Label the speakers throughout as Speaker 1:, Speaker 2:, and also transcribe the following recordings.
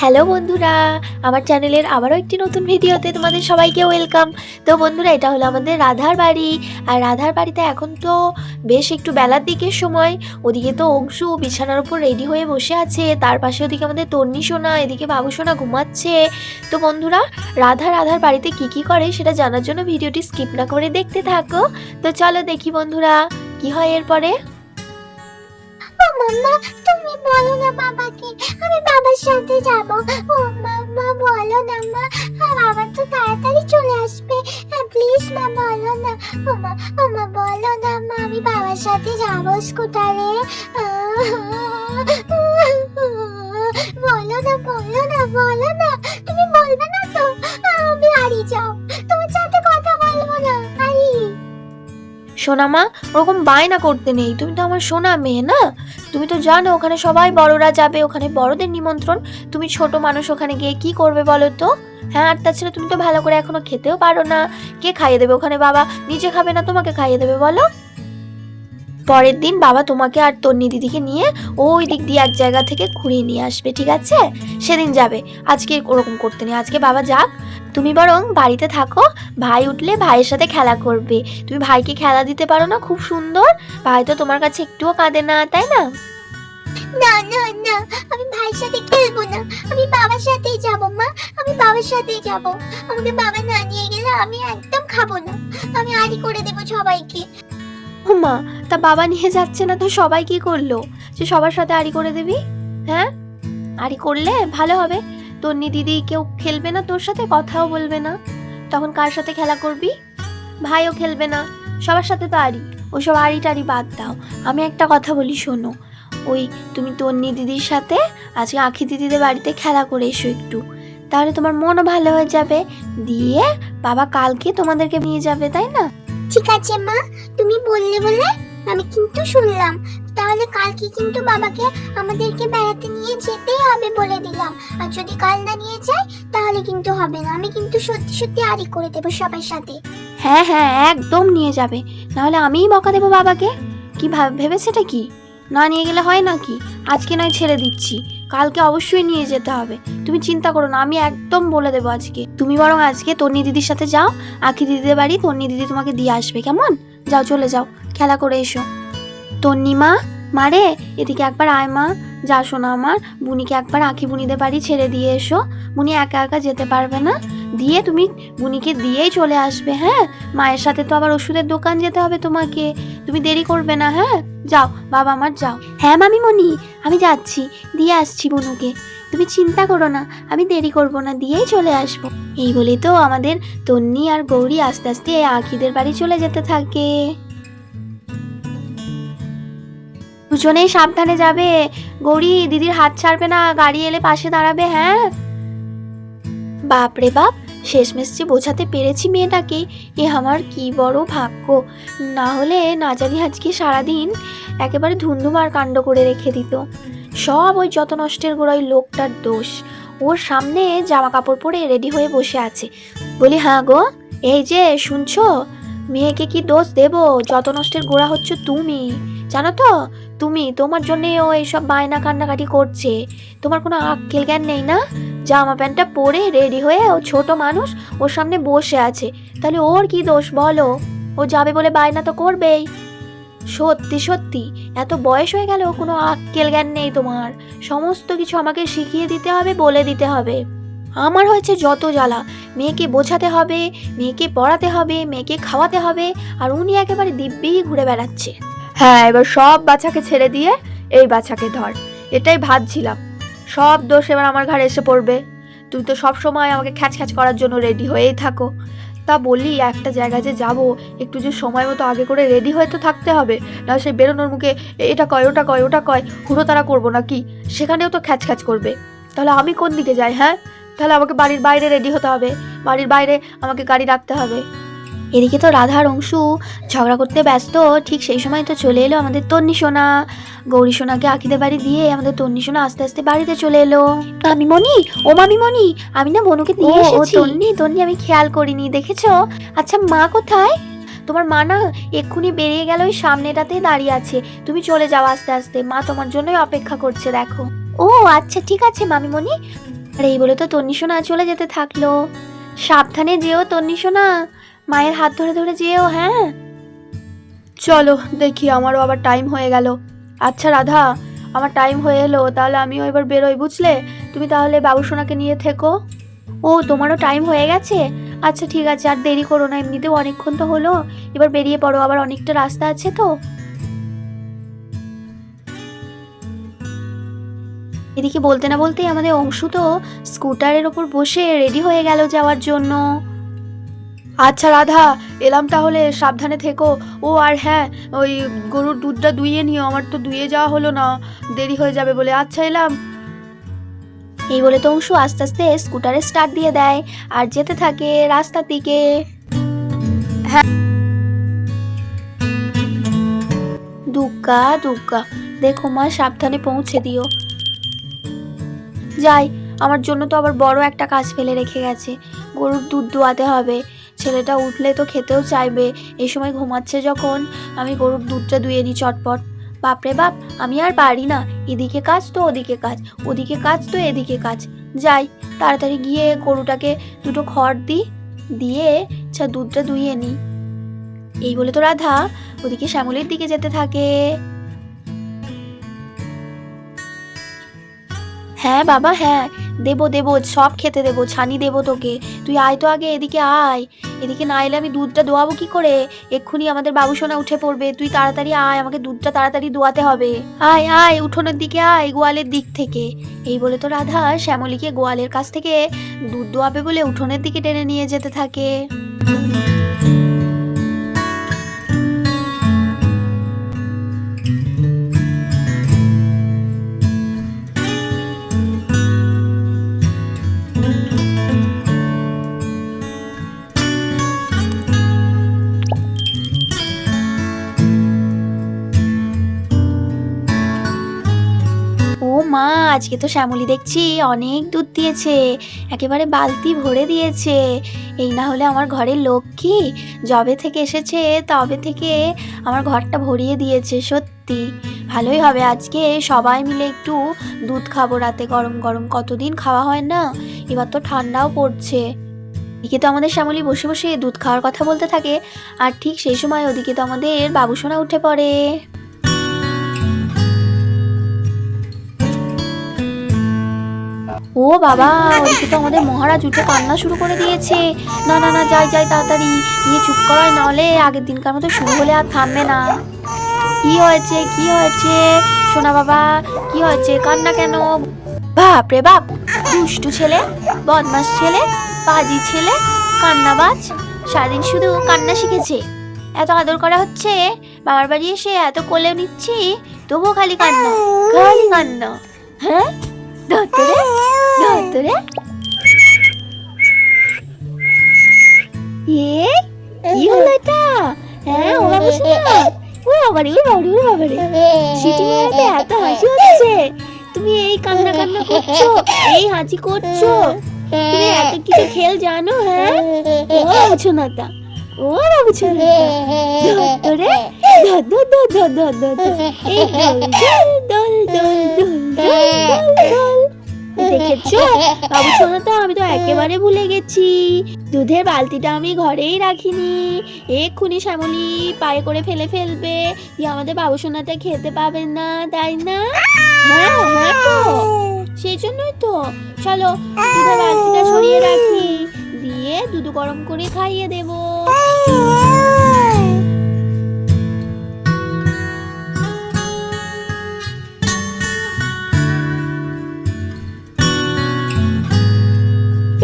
Speaker 1: Hello বন্ধুরা, আমার চ্যানেলের আবারও একটি নতুন ভিডিওতে তোমাদের সবাইকে ওয়েলকাম। তো বন্ধুরা, এটা হলো আমাদের রাধার বাড়ি। আর রাধার বাড়িতে এখন তো বেশ একটু বেলার দিকের সময়। ওদিকে তো অংশু বিছানার উপর রেডি হয়ে বসে আছে, তার পাশে ওদিকে আমাদের তন্নি সোনা, এদিকে বাবু সোনা ঘুমাচ্ছে। তো বন্ধুরা, রাধার বাড়িতে কি করে সেটা জানার জন্য ভিডিওটি স্কিপ না করে দেখতে থাকো। তো চলো দেখি বন্ধুরা কি হয় এরপরে।
Speaker 2: ও মাম্মা, তুমি বলো না বাবাকে, আমি বাবার সাথে যাব। ও মাম্মা বলো না মা, বাবা তো তাড়াতাড়ি চলে আসবে। প্লিজ মা বলো না। ও মা বলো না মা, আমি বাবার সাথে যাব স্কুটারে। বলো না, তুমি বলবে না তো? আমি হারিয়ে যাও, তোমার সাথে কথা বলবো না।
Speaker 1: সোনা মা, ওরকম বায়না করতে নেই, তুমি তো আমার সোনা মেয়ে না। তুমি তো জানো ওখানে সবাই বড়রা যাবে, ওখানে বড়দের নিমন্ত্রণ। তুমি ছোট মানুষ, ওখানে গিয়ে কি করবে বলো তো? হ্যাঁ, আর তাছাড়া তুমি তো ভালো করে এখনো খেতেও পারো না। কে খাইয়ে দেবে ওখানে? বাবা নিজে খাবে না, তোমাকে খাইয়ে দেবে বলো? পরের দিন বাবা তোমাকে আর তন্নি দিদিকে নিয়ে ওই দিক দিয়ে এক জায়গা থেকে ঘুরিয়ে নিয়ে আসবে, ঠিক আছে? সেদিন যাবে। আজকে ওরকম করতে নেই, আজকে বাবা যাক। তুমি বরং বাড়িতে থাকো, ভাই উঠলে ভাইয়ের সাথে খেলা করবে। তুমি ভাইকে খেলা দিতে পারো না খুব সুন্দর? ভাই তো তোমার কাছে একটুও কাঁদে না, তাই না?
Speaker 2: না না না, আমি ভাইয়ের সাথে খেলবো না, আমি বাবার সাথেই যাব মা, আমি বাবার সাথেই যাব। আমাকে বাবা না নিয়ে গেলে আমি একদম খাবো না, আমি আড়ি করে দেবো সবাইকে।
Speaker 1: ও মা, তা বাবা নিয়ে যাচ্ছে না তো সবাই কি করলো যে সবার সাথে আড়ি করে দিবি? হ্যাঁ, আড়ি করলে ভালো হবে। তন্নি দিদি কেউ খেলবে না তোর সাথে, কথাও বলবে না। তখন কার সাথে খেলা করবি? ভাইও খেলবে না, সবার সাথে তো আড়ি। ওইসব আড়ি টাড়ি বাদ দাও। আমি একটা কথা বলি শোনো, ওই তুমি তন্নি দিদির সাথে আজকে আখি দিদিদের বাড়িতে খেলা করে এসো একটু, তাহলে তোমার মনও ভালো হয়ে যাবে। দিয়ে বাবা কালকে তোমাদেরকে নিয়ে যাবে, তাই না?
Speaker 2: ঠিক আছে মা, তুমি বললে বলে আমি কিন্তু শুনলাম। তাহলে কালকে কিন্তু বাবাকে আমাদেরকে বেড়াতে নিয়ে যেতেই হবে বলে দিলাম। আর যদি কাল না নিয়ে যায় তাহলে কিন্তু হবে না, আমি কিন্তু সত্যি সত্যি আড়ি করে দেবো সবার সাথে।
Speaker 1: হ্যাঁ হ্যাঁ, একদম নিয়ে যাবে, নাহলে আমিই বকা দেবো বাবাকে। কি ভেবেছেটা কি? না নিয়ে গেলে হয় নাকি? আজকে নয় ছেড়ে দিচ্ছি, কালকে অবশ্যই নিয়ে যেতে হবে। তুমি চিন্তা করো না, আমি একদম বলে দেবো আজকে। তুমি বরং আজকে তন্নি দিদির সাথে যাও, আখি দিদিদের বাড়ি, তন্নি দিদি তোমাকে দিয়ে আসবে, কেমন? যাও, চলে যাও, খেলা করে এসো। তন্নি মা, মারে এদিকে একবার আয় মা। যা শোনা আমার, বুনিকে একবার আখি বুনিদের বাড়ি ছেড়ে দিয়ে এসো। বুনি একা একা যেতে পারবে না, দিয়ে তুমি বুনিকে দিয়েই চলে আসবে। হ্যাঁ, মায়ের সাথে তো আবার ওষুধের দোকান যেতে হবে তোমাকে, তুমি দেরি করবে না। হ্যাঁ যাও বাবা আমার, যাও। হ্যাঁ মামিমণি, আমি যাচ্ছি, দিয়ে আসছি বুনুকে, তুমি চিন্তা করো না, আমি দেরি করব না, দিয়েই চলে আসবো। এই বলে তো আমাদের তন্নি আর গৌরী আস্তে আস্তে আখিদের বাড়ি চলে যেতে থাকে। দুজনেই সাবধানে যাবে। গৌরী দিদির হাত ছাড়বে না, গাড়ি এলে পাশে দাঁড়াবে। হ্যাঁ। বাপ রে বাপ, শেষমেশ যে বোঝাতে পেরেছি মেয়েটাকে, এ আমার কি বড় ভাগ্য। না হলে না জানি আজকে সারাদিন একেবারে ধুন্ধুমার কাণ্ড করে রেখে দিত। সব ওই যত নষ্টের গোড়ায় লোকটার দোষ। ওর সামনে জামা কাপড় পরে রেডি হয়ে বসে আছে। বলি হ্যাঁ গো, এই যে শুনছো, মেয়েকে কি দোষ দেব? যত নষ্টের গোড়া হচ্ছে তুমি, জানো তো? তুমি, তোমার জন্যে ও এইসব বায়না কান্নাকাটি করছে। তোমার কোনো আক্কেল জ্ঞান নেই না? জামা প্যান্টটা পরে রেডি হয়ে ও ছোট মানুষ ওর সামনে বসে আছে, তাহলে ওর কি দোষ বলো? ও যাবে বলে বায়না তো করবেই। সত্যি সত্যি এত বয়স হয়ে গেল, কোনো আক্কেল জ্ঞান নেই তোমার। সমস্ত কিছু আমাকে শিখিয়ে দিতে হবে, বলে দিতে হবে। আমার হয়েছে যত জ্বালা, মেয়েকে বোঝাতে হবে, মেয়েকে পড়াতে হবে, মেয়েকে খাওয়াতে হবে, আর উনি একেবারে দিব্যি ঘুরে বেড়াচ্ছে।
Speaker 3: হ্যাঁ, এবার সব বাচ্চাকে ছেড়ে দিয়ে এই বাচ্চাকে ধর, এটাই ভাবছিলাম। সব দোষ এবার আমার ঘাড়ে এসে পড়বে। তুই তো সব সময় আমাকে খ্যাচ খ্যাচ করার জন্য রেডি হয়েই থাকো। তা বলি, একটা জায়গায় যে যাব, একটু যে সময় মতো আগে করে রেডি হয়ে তো থাকতে হবে, না সেই বেরোনোর মুখে এটা কয় ওটা কয় ওটা কয় হুড়োতাড়া করবো নাকি? সেখানেও তো খ্যাচ খ্যাচ করবে। তাহলে আমি কোন দিকে যাই? হ্যাঁ, তাহলে আমাকে বাড়ির বাইরে রেডি হতে হবে, বাড়ির বাইরে আমাকে গাড়ি রাখতে হবে।
Speaker 1: এদিকে তো রাধার অংশু ঝগড়া করতে ব্যস্ত, ঠিক সেই সময় তো চলে এলো আমাদের তন্নি সোনা। গৌরী সোনাকে আখিদের বাড়ি দিয়ে আমাদের তন্নি সোনা আস্তে আস্তে বাড়িতে চলে এলো। মামিমণি, ও মামিমণি, আমি না বনুকে দিয়ে এসেছি। তন্নি তন্নি, আমি খেয়াল করিনি, দেখেছো? আচ্ছা মা কোথায়? তোমার মা না এক্ষুনি বেরিয়ে গেল, ওই সামনেটাতেই দাঁড়িয়ে আছে। তুমি চলে যাও আস্তে আস্তে, মা তোমার জন্যই অপেক্ষা করছে, দেখো। ও আচ্ছা ঠিক আছে মামিমণি, আর এই বলে তো তন্নি সোনা চলে যেতে থাকলো। সাবধানে যেও তন্নি সোনা, মায়ের হাত ধরে ধরে যেও। হ্যাঁ
Speaker 3: চলো দেখি, আমারও আবার টাইম হয়ে গেল। আচ্ছা রাধা, আমার টাইম হয়ে এলো, তাহলে আমিও এবার বেরোই, বুঝলে? তুমি তাহলে বাবুসোনাকে নিয়ে থেকো।
Speaker 1: ও, তোমারও টাইম হয়ে গেছে? আচ্ছা ঠিক আছে, আর দেরি করো না, এমনিতেও অনেকক্ষণ তো হলো। এবার বেরিয়ে পড়ো, আবার অনেকটা রাস্তা আছে তো। এদিকে বলতে না বলতেই আমাদের অংশু তো স্কুটারের ওপর বসে রেডি হয়ে গেল যাওয়ার জন্য।
Speaker 3: আচ্ছা রাধা, এলাম তাহলে, সাবধানে থেকো। ও আর হ্যাঁ, ওই গরুর দুধটা দুইয়ে নিও, আমার তো দুইয়ে যাওয়া হলো না, দেরি হয়ে যাবে বলে। আচ্ছা এলাম।
Speaker 1: এই বলে তো অংশু আস্তে আস্তে স্কুটারে স্টার্ট দিয়ে দেয় আর যেতে থাকে রাস্তার দিকে। দুগ্গা দুগ্গা, দেখো মা, সাবধানে পৌঁছে দিও। যাই, আমার জন্য তো আবার বড় একটা কাজ ফেলে রেখে গেছে, গরুর দুধ দোয়াতে হবে। ছেলেটা উঠলে তো খেতেও চাইবে, এই সময় ঘুমাচ্ছে যখন, আমি গরুর দুধটা দুয়ে নিই চটপট। বাপরে বাপ, আমি আর পারি না, এদিকে কাজ তো ওদিকে কাজ, ওদিকে কাজ তো এদিকে কাজ। যাই, তাড়াতাড়ি গিয়ে গরুটাকে দুটো খড় দিয়ে দুধটা দুইয়ে নিই। এই বলে তো রাধা ওদিকে শ্যামলীর দিকে যেতে থাকে। হ্যাঁ বাবা, হ্যাঁ দেবো দেবো, সব খেতে দেবো, ছানি দেবো তোকে। তুই আয় তো আগে, এদিকে আয়। এদিকে না এলে আমি দুধটা দোয়াবো কি করে? এক্ষুনি আমাদের বাবুসোনা উঠে পড়বে, তুই তাড়াতাড়ি আয়, আমাকে দুধটা তাড়াতাড়ি দোয়াতে হবে। আয় আয়, উঠোনের দিকে আয়, গোয়ালের দিক থেকে। এই বলে তো রাধা শ্যামলীকে গোয়ালের কাছ থেকে দুধ দোয়াবে বলে উঠোনের দিকে টেনে নিয়ে যেতে থাকে। ও মা, আজকে তো শ্যামলী দেখছি অনেক দুধ দিয়েছে, একেবারে বালতি ভরে দিয়েছে। এই না হলে আমার ঘরের লক্ষ্মী, যবে থেকে এসেছে তবে থেকে আমার ঘরটা ভরিয়ে দিয়েছে। সত্যি ভালোই হবে, আজকে সবাই মিলে একটু দুধ খাবো রাতে গরম গরম, কতদিন খাওয়া হয় না, এবার তো ঠান্ডাও পড়ছে। এদিকে তো আমাদের শ্যামলী বসে বসে দুধ খাওয়ার কথা বলতে থাকে, আর ঠিক সেই সময় ওদিকে তো আমাদের বাবুসোনা উঠে পড়ে। ও বাবা, ওদিকে তো আমাদের মহারাজ উঠে কান্না শুরু করে দিয়েছে। না না না, যাই যাই তাড়াতাড়ি গিয়ে চুপ করায়, নাহলে আগের দিনকার মতো শুরু হলে আর থামবে না। কি হয়েছে, কি হয়েছে সোনা বাবা, কি হয়েছে, কান্না কেন? বাপ রে বাপ, দুষ্টু ছেলে, বদমাস ছেলে, বাজি ছেলে, কান্নাবাজ, সারাদিন শুধু কান্না শিখেছে। এত আদর করা হচ্ছে, বাবার বাড়ি এসে এত কোলেও নিচ্ছি, তবুও খালি কান্না, খালি কান্না। হ্যাঁ ধরে ধরে, কি হলো এটা? হ্যাঁ ও বাবুসোনা, ও বাবারে, ও বাবারে, ও বাবারে, সিটি মারাতে এত হাসি হচ্ছে, তুমি এই কান্না কান্না করছো, এই হাসি করছো, তুমি এত কিছু খেল জানো? হ্যাঁ ও বাবুসোনাটা, ও বাবুসোনাটা, ধরে ধর ধর ধর ধর ধর ধর, এই দোল দোল দোল দোল দোল দোল দোল। দেখেছো বাবুসোনাটা, আমি তো একেবারে ভুলে গেছি, দুধের বালতিটা আমি ঘরেই রাখিনি। এক্ষুনি শ্যামলী পায়ে করে ফেলে ফেলবে, দিয়ে আমাদের বাবুসোনাটা খেতে পাবেন না, তাই না? হ্যাঁ হ্যাঁ তো, সেই জন্যই তো। চলো দুধের বালতিটা সরিয়ে রাখি, দিয়ে দুধ গরম করে খাইয়ে দেবো।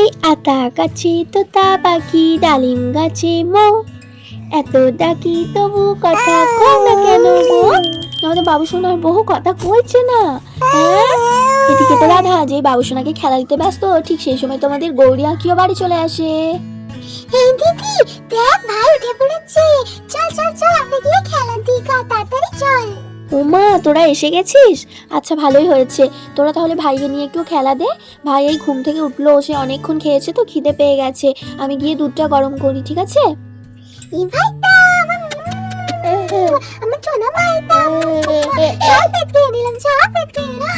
Speaker 1: এই আতা গাছে তোতা পাখি, ডালিম গাছে মৌ, এত ডাকি তবু কথা কয় না কেন গো? আমাদের বাবুসোনার বহু কথা কইছে না। হ্যাঁ, এদিকে তো রাধা যে বাবুসোনাকে খেলা দিতে ব্যস্ত, ঠিক সেই সময় তোমাদের গৌরী আঁকিও বাড়ি চলে আসে।
Speaker 2: এই দিদি দেখ, ভাই উঠে পড়েছে, চল চল চল, আমরা গিয়ে খেলা দিই, তাড়াতাড়ি চল।
Speaker 1: ওমা, তোরা এসে গেছিস? আচ্ছা ভালোই হয়েছে, তোরা তাহলে ভাইকে নিয়ে একটু খেলা দে। ভাই এই ঘুম থেকে উঠলো, সে অনেকক্ষণ খেয়েছে তো খিদে পেয়ে গেছে, আমি গিয়ে দুধটা গরম করি, ঠিক আছে?
Speaker 2: এই ভাইটা আমার সোনা ভাইটা, সব পেট খেয়ে নিলাম, সব পেট খেয়ে নিলাম।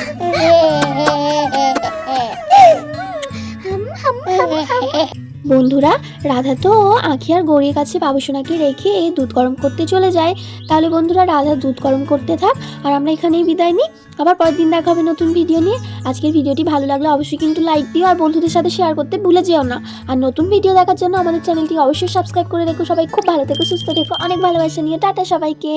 Speaker 1: বন্ধুরা, রাধা তো আঁখি আর গৌরীর কাছে বাবুসোনাকে রেখে দুধ গরম করতে চলে যায়। তাহলে বন্ধুরা, রাধা দুধ গরম করতে থাক, আর আমরা এখানেই বিদায় নিই। আবার পরের দিন দেখা হবে নতুন ভিডিও নিয়ে। আজকের ভিডিওটি ভালো লাগলে অবশ্যই কিন্তু লাইক দিও, আর বন্ধুদের সাথে শেয়ার করতে ভুলে যেও না। আর নতুন ভিডিও দেখার জন্য আমাদের চ্যানেলটি অবশ্যই সাবস্ক্রাইব করে রেখো। সবাই খুব ভালো থেকো, সুস্থ থেকো, অনেক ভালোবাসা নিয়ে টাটা সবাইকে।